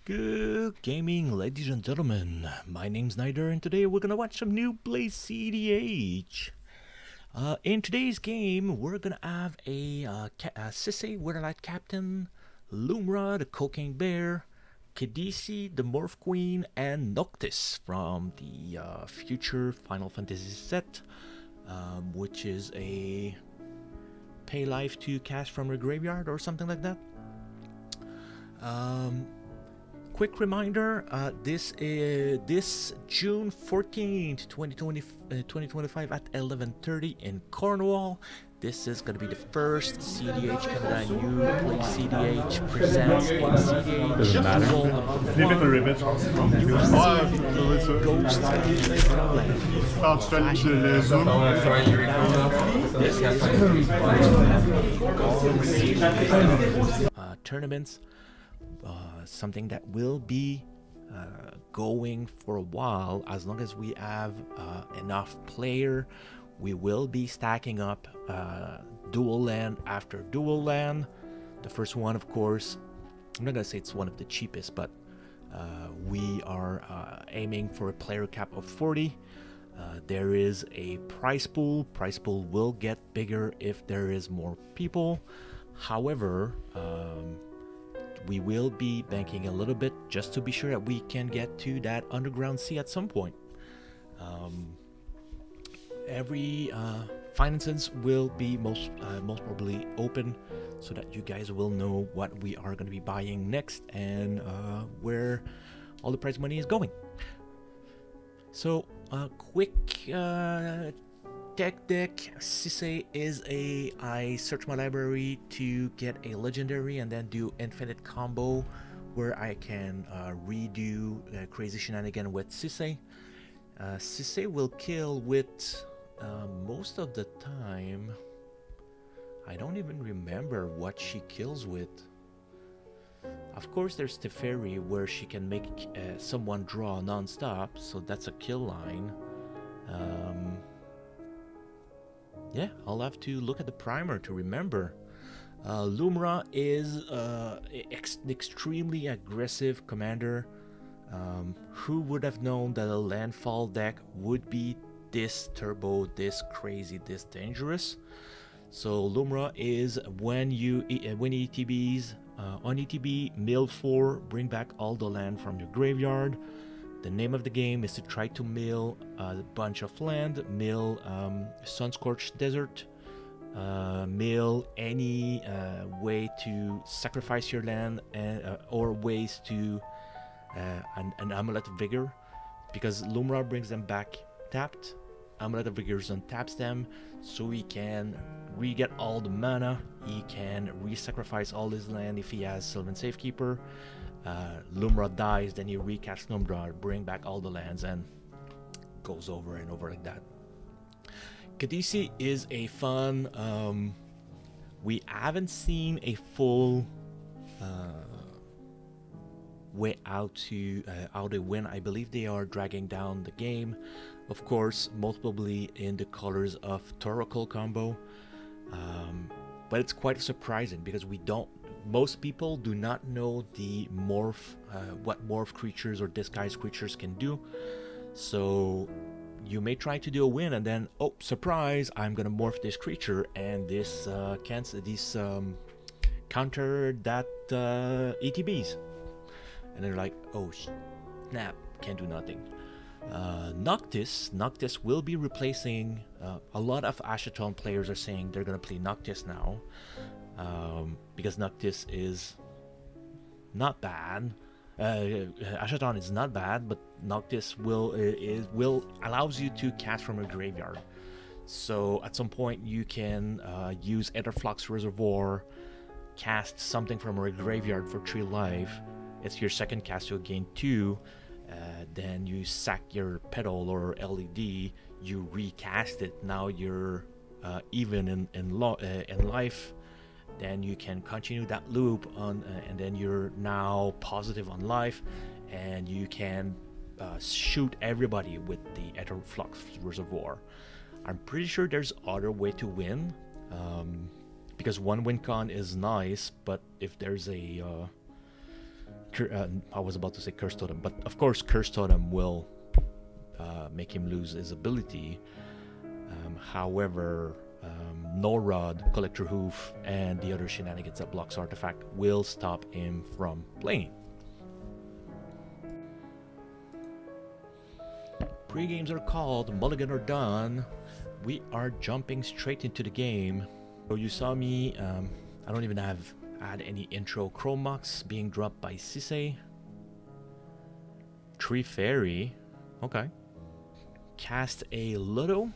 Good gaming, ladies and gentlemen. My name's Nider, and today we're gonna watch some Noob play cEDH. In today's game, we're gonna have a Sisay, Weatherlight Captain, Lumra, the Cocaine Bear, Kadena, the Morph Queen, and Noctis from the future Final Fantasy set, which is a pay life to cast from your graveyard or something like that. Quick reminder, this June 14th, 2025 at 11:30 in Cornwall. This is going to be the first cEDH Canada New Play cEDH presents in cEDH. Doesn't matter. Leave it or rip it. Ghost tournaments. Something that will be going for a while. As long as we have enough player, we will be stacking up dual land after dual land. The first one, of course, I'm not gonna say it's one of the cheapest, but we are aiming for a player cap of 40. There is a prize pool. Prize pool will get bigger if there is more people. However, we will be banking a little bit just to be sure that we can get to that underground sea at some point. Every finances will be most probably open, so that you guys will know what we are going to be buying next and where all the prize money is going. So, quick tech deck. Sisay is I search my library to get a legendary and then do infinite combo where I can redo crazy shenanigan with Sisay. Sisay will kill with most of the time. I don't even remember what she kills with. Of course, there's Teferi where she can make someone draw non-stop, so that's a kill line. Yeah, I'll have to look at the primer to remember. Lumra is extremely aggressive commander. Who would have known that a landfall deck would be this turbo, this crazy, this dangerous? So Lumra is when ETBs on ETB, mill 4, bring back all the land from your graveyard. The name of the game is to try to mill a bunch of land, mill Sunscorched Desert, mill any way to sacrifice your land, or ways to an Amulet of Vigor, because Lumra brings them back tapped. Amulet of Vigor untaps them, so he can re-get all the mana, he can re-sacrifice all his land if he has Sylvan Safekeeper. Lumra dies, then you recast Lumra, bring back all the lands, and goes over and over like that. Kadena is a fun. We haven't seen a full way out to how they win. I believe they are dragging down the game, of course, most probably in the colors of Torokul combo. But it's quite surprising because most people do not know the morph, what morph creatures or disguised creatures can do. So you may try to do a win and then, oh, surprise, I'm gonna morph this creature and this counter that ETBs. And they're like, oh snap, can't do nothing. Noctis will be replacing, a lot of Ashaton players are saying they're gonna play Noctis now, because Noctis is not bad. Ashaton is not bad, but Noctis will allows you to cast from a graveyard. So at some point you can use Etherflux Reservoir, cast something from a graveyard for 3 life. It's your second cast, you'll gain 2. Then you sack your Petal or LED, you recast it. Now you're even in life. Then you can continue that loop on, and then you're now positive on life, and you can shoot everybody with the Etherflux Reservoir. I'm pretty sure there's other way to win, because one win con is nice, but if there's a I was about to say Curse Totem, but of course Curse Totem will make him lose his ability. However, No Rod, Collector Hoof, and the other shenanigans that blocks Artifact will stop him from playing. Pre-games are called, mulligan are done. We are jumping straight into the game. So you saw me, I don't even add any intro. Climax being dropped by Sisay. Tree Fairy, okay. Cast a Ludo.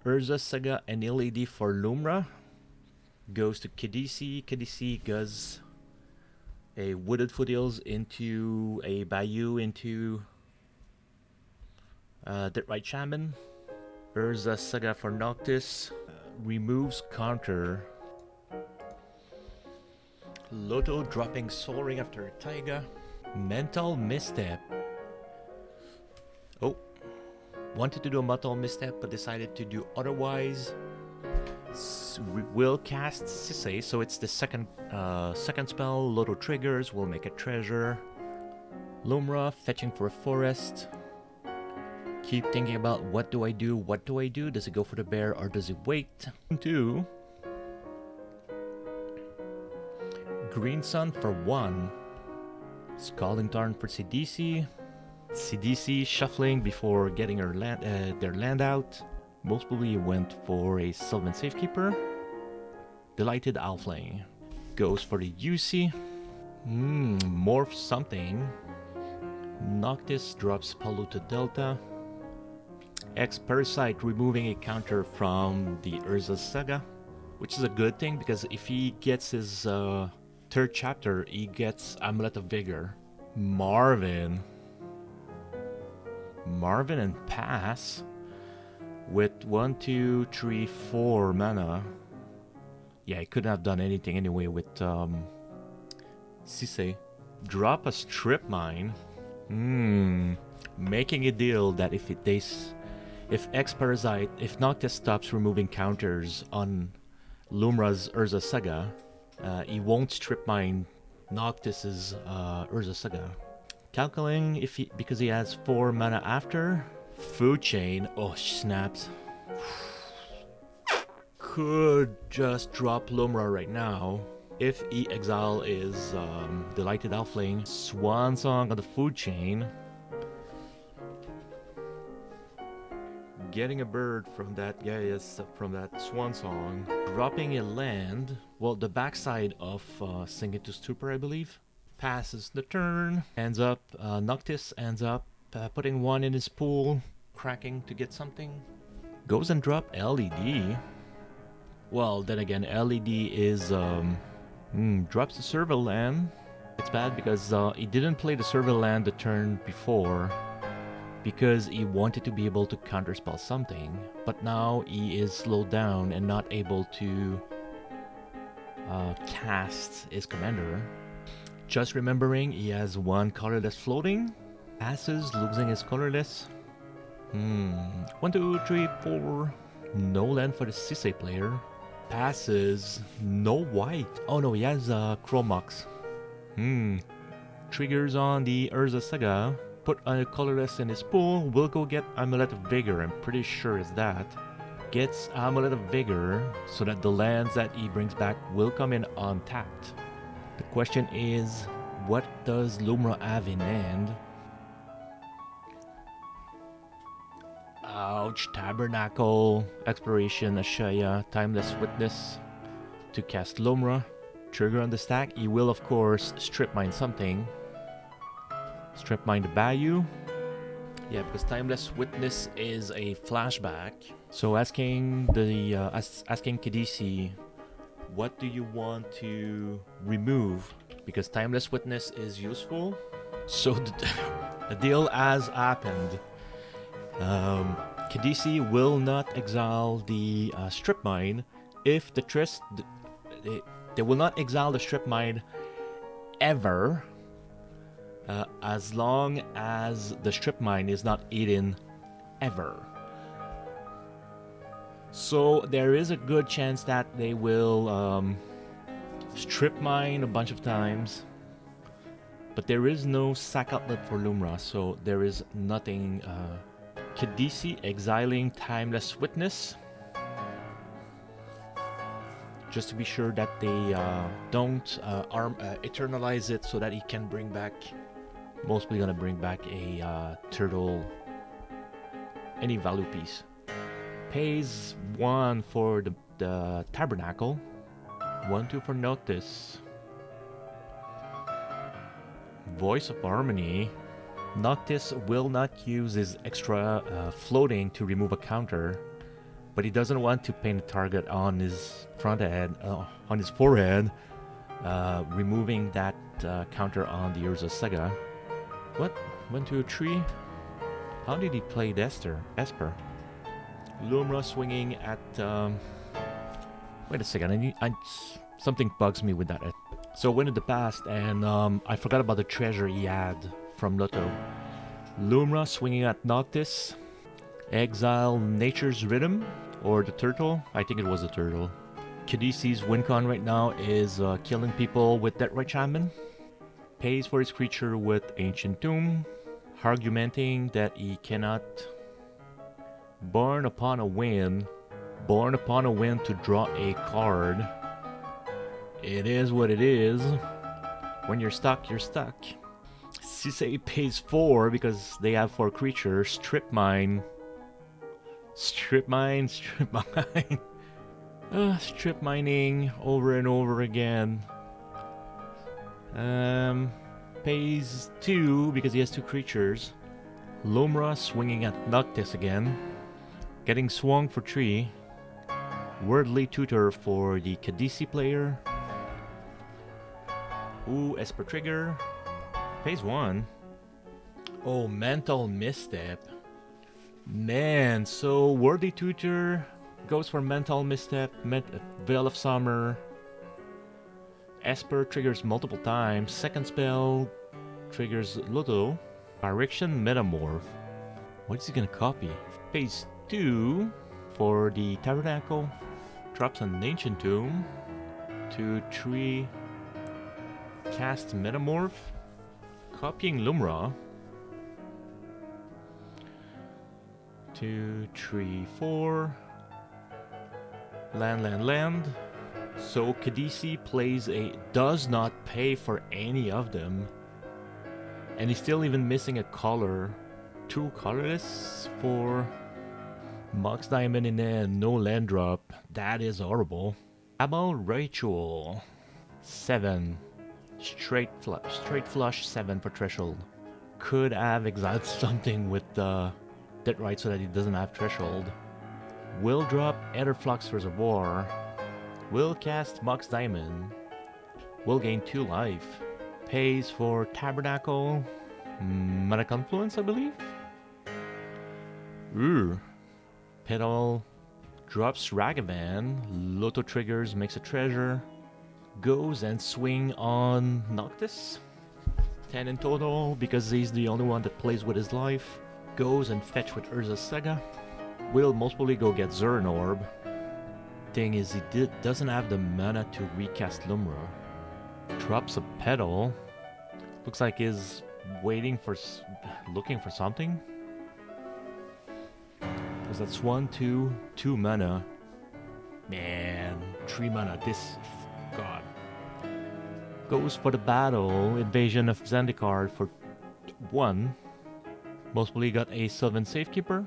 Urza Saga and LED for Lumra. Goes to Kadena. Kadena goes a Wooded Foothills into a Bayou into Dead Right Shaman. Urza Saga for Noctis. Removes counter. Loto dropping Soul Ring after a Taiga. Mental Misstep. Oh. Wanted to do a Mental Misstep but decided to do otherwise. So we will cast Sisay, so it's the second spell. Loto triggers, we'll make a treasure. Lumra, fetching for a forest. Keep thinking about what do I do? Does it go for the bear or does it wait? 2. Green Sun for 1. Scalding Tarn for cEDH. cEDH shuffling before getting their land out. Most probably went for a Sylvan Safekeeper. Delighted Owlfling goes for the UC. Morph something. Noctis drops Polluted Delta. Parasite removing a counter from the Urza Saga, which is a good thing because if he gets his third chapter, he gets Amulet of Vigor. Marvin and pass with 1, 2, 3, 4 mana. Yeah, he couldn't have done anything anyway with Sisay. Drop a Strip Mine. Making a deal that if Noctis stops removing counters on Lumra's Urza Saga, he won't Strip Mine Noctis's Urza Saga. Calculating because he has 4 mana after. Food Chain. Oh, snaps. Could just drop Lumra right now. If E-Exile is Delighted Owlfling. Swan Song on the Food Chain. Getting a bird from that, from that Swan Song. Dropping a land. Well, the backside of Sink into Stupor, I believe. Passes the turn. Ends up, Noctis ends up putting 1 in his pool. Cracking to get something. Goes and drop LED. Well, then again, LED is, drops the Serval Land. It's bad because he didn't play the Serval Land the turn before. Because he wanted to be able to counterspell something. But now he is slowed down and not able to cast his commander. Just remembering he has 1 colorless floating. Passes, losing his colorless. 1, 2, 3, 4. No land for the Sisay player. Passes, no white. Oh no, he has Climax. Triggers on the Urza Saga. Put a colorless in his pool. Will go get Amulet of Vigor. I'm pretty sure it's that. Gets Amulet of Vigor so that the lands that he brings back will come in untapped. The question is, what does Lumra have in hand? Ouch. Tabernacle, Exploration, Ashaya, Timeless Witness to cast Lumra. Trigger on the stack. He will, of course, Strip Mine something. Strip Mine the Bayou. Yeah, because Timeless Witness is a flashback. So asking asking Kadena, what do you want to remove? Because Timeless Witness is useful. So the deal has happened. Kadena will not exile the Strip Mine if the they will not exile the Strip Mine ever. As long as the Strip Mine is not eaten ever. So there is a good chance that they will Strip Mine a bunch of times. But there is no sack outlet for Lumra, so there is nothing. Kadena exiling Timeless Witness. Just to be sure that they don't eternalize it so that he can bring back, mostly gonna bring back a turtle, any value piece. Pays 1 for the Tabernacle, 1/2 for Noctis. Voice of Harmony. Noctis will not use his extra floating to remove a counter, but he doesn't want to paint a target on his on his forehead, removing that counter on the Urza Saga. What? 1, 2, 3? How did he play Esper? Lumra swinging at... wait a second, something bugs me with that. So went in the past, and I forgot about the treasure he had from Lotto. Lumra swinging at Noctis. Exile Nature's Rhythm, or the turtle. I think it was the turtle. Kadena's win con right now is killing people with Deathrite Shaman. Pays for his creature with Ancient Tomb, argumenting that he cannot Born Upon a Wind to draw a card. It is what it is. When you're stuck, you're stuck. Sisay pays 4 because they have 4 creatures. Strip Mine. Strip Mine. Strip mining over and over again. Pays 2 because he has 2 creatures. Lumra swinging at Noctis again. Getting swung for 3. Wordly Tutor for the Kadena player. Ooh, Esper Trigger. Pays 1. Oh, Mental Misstep. Man, so Worthy Tutor goes for Mental Misstep, Veil of Summer. Esper triggers multiple times. Second spell triggers Lotto. Phyrexian Metamorph. What is he gonna copy? Pays 2 for the Tabernacle. Drops an Ancient Tomb. 2, 3. Cast Metamorph. Copying Lumra. 2, 3, 4. Land. So Kadena does not pay for any of them. And he's still even missing a color. 2 colorless for Mox Diamond in there and no land drop. That is horrible. Abel Ritual. 7. Straight flush 7 for Threshold. Could have exiled something with Deathrite so that he doesn't have Threshold. Will drop Etherflux Reservoir. Will cast Mox Diamond. Will gain 2 life. Pays for Tabernacle. Mana Confluence, I believe? Ooh. Pedal. Drops Ragavan. Lotto triggers, makes a treasure. Goes and swing on Noctis. 10 in total, because he's the only one that plays with his life. Goes and fetch with Urza Saga. Will most probably go get Zern Orb. Thing is, he doesn't have the mana to recast Lumra. Drops a Pedal. Looks like he's looking for something. Because that's 1, 2, 2 mana. Man, 3 mana. This, God. Goes for the battle. Invasion of Zendikar for 1. Most probably got a Sylvan Safekeeper.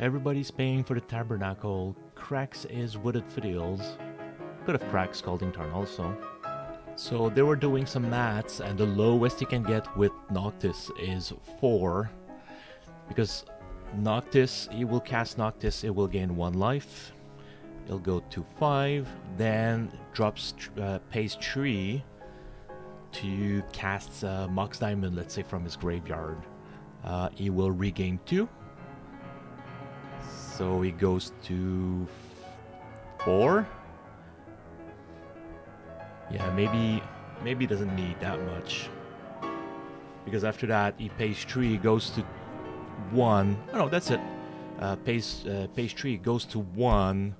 Everybody's paying for the Tabernacle. Cracks is Wooded Fiddles. Could have cracked Scalding Tarn also. So they were doing some maths, and the lowest you can get with Noctis is 4. Because Noctis, he will cast Noctis, it will gain 1 life. It'll go to 5, then pays 3 to cast Mox Diamond, let's say from his graveyard. He will regain 2. So he goes to 4. Yeah, maybe doesn't need that much. Because after that, he pays 3, goes to 1. Oh no, that's it. Pays 3, goes to 1.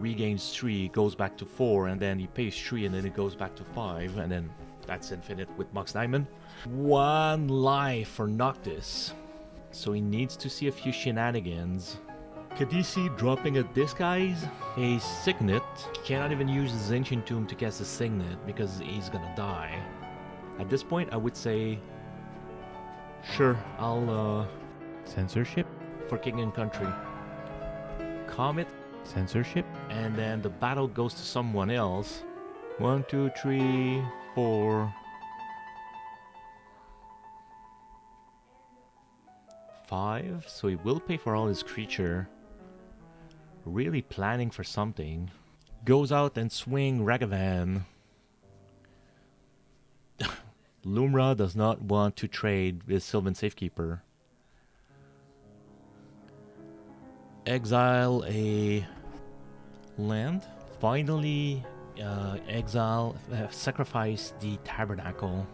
Regains 3, goes back to 4, and then he pays 3, and then it goes back to 5, and then That's infinite with Mox Diamond. 1 life for Noctis. So he needs to see a few shenanigans. Kadena dropping a Disguise, a Signet. Cannot even use his Ancient Tomb to cast a Signet because he's gonna die. At this point, I would say, sure, I'll censorship for King and Country. Comet, censorship, and then the battle goes to someone else. 1, 2, 3, 4, 5. So he will pay for all his creature. Really planning for something. Goes out and swing Ragavan. Lumra does not want to trade with Sylvan Safekeeper. Exile a land. Finally, sacrifice the Tabernacle.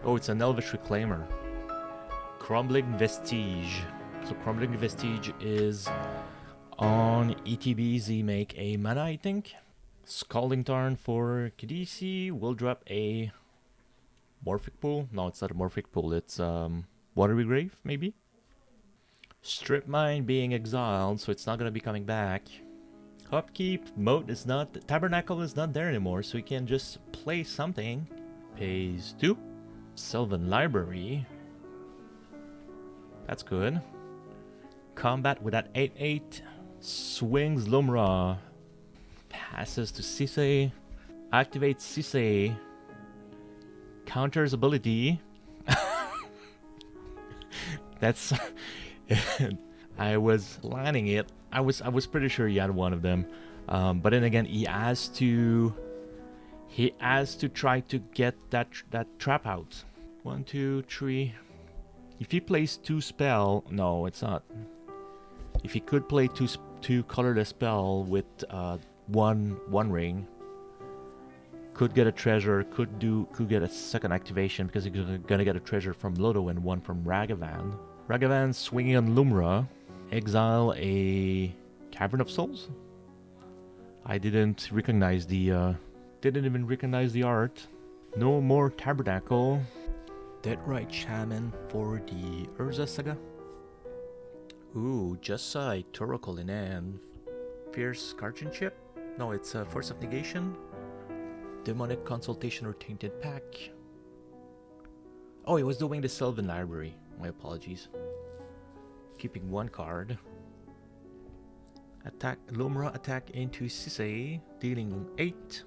Oh, it's an Elvish Reclaimer. Crumbling Vestige. So Crumbling Vestige is on ETBZ, make a mana, I think. Scalding Tarn for Kadena will drop a Morphic Pool. No, it's not a Morphic Pool, it's Watery Grave, maybe? Strip Mine being exiled, so it's not gonna be coming back. Upkeep mode is not, Tabernacle is not there anymore, so we can just play something. Pays 2. Sylvan Library. That's good. Combat with that 8/8. Swings Lumra. Passes to Sisay. Activates Sisay. Counters ability. That's... I was planning it. I was pretty sure he had one of them. But then again, he has to try to get that trap out. 1, 2, 3. If he plays 2 spell, no, it's not. If he could play two colorless spell with one ring, could get a treasure, could get a second activation because he's gonna get a treasure from Lodo and one from Ragavan. Ragavan swinging on Lumra. Exile a Cavern of Souls. I didn't recognize the didn't even recognize the art. No more Tabernacle. Deadright Shaman for the Urza Saga. Ooh, just a Torokal in hand. Fierce Guardianship? No, it's a Force of Negation. Demonic Consultation or Tainted Pack. Oh, he was doing the Sylvan Library. My apologies. Keeping 1 card. Attack, Lumra attack into Sisay, dealing 8.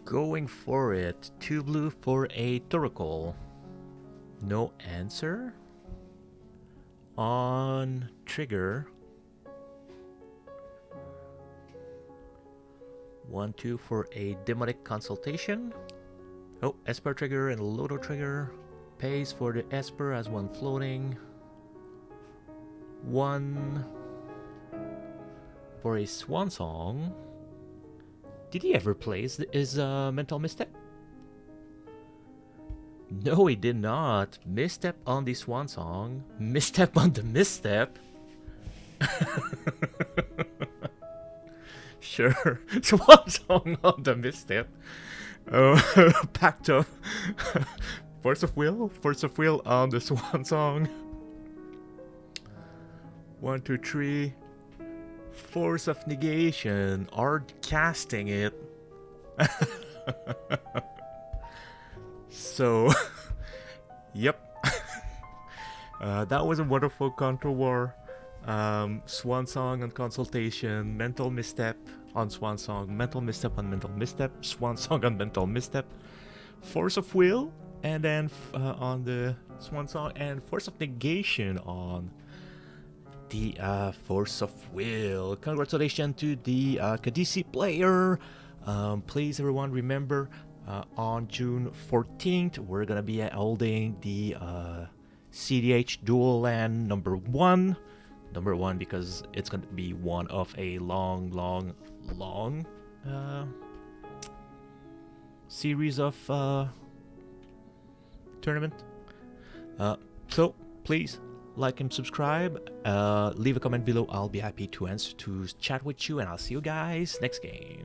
Going for it. 2 blue for a Torokal. No answer. On trigger. 1, 2 for a Demonic Consultation. Oh, Esper trigger and Lodo trigger. Pays for the Esper as 1 floating. 1 for a Swan Song. Did he ever play his Mental Misstep? No, he did not. Misstep on the Swan Song. Misstep on the Misstep. Sure. Swan Song on the Misstep. Packed up. Force of Will. Force of Will on the Swan Song. 1, 2, 3. Force of Negation. Art casting it. So, yep. That was a wonderful Contour War. Swan Song on Consultation. Mental Misstep on Swan Song. Mental Misstep on Mental Misstep. Swan Song on Mental Misstep. Force of Will. And then on the Swan Song. And Force of Negation on the Force of Will. Congratulations to the Kadena player. Please, everyone, remember on June 14th, we're gonna be holding the cEDH Dual Land number 1. Number 1 because it's gonna be one of a long series of tournament. So please like and subscribe. Leave a comment below. I'll be happy to chat with you, and I'll see you guys next game.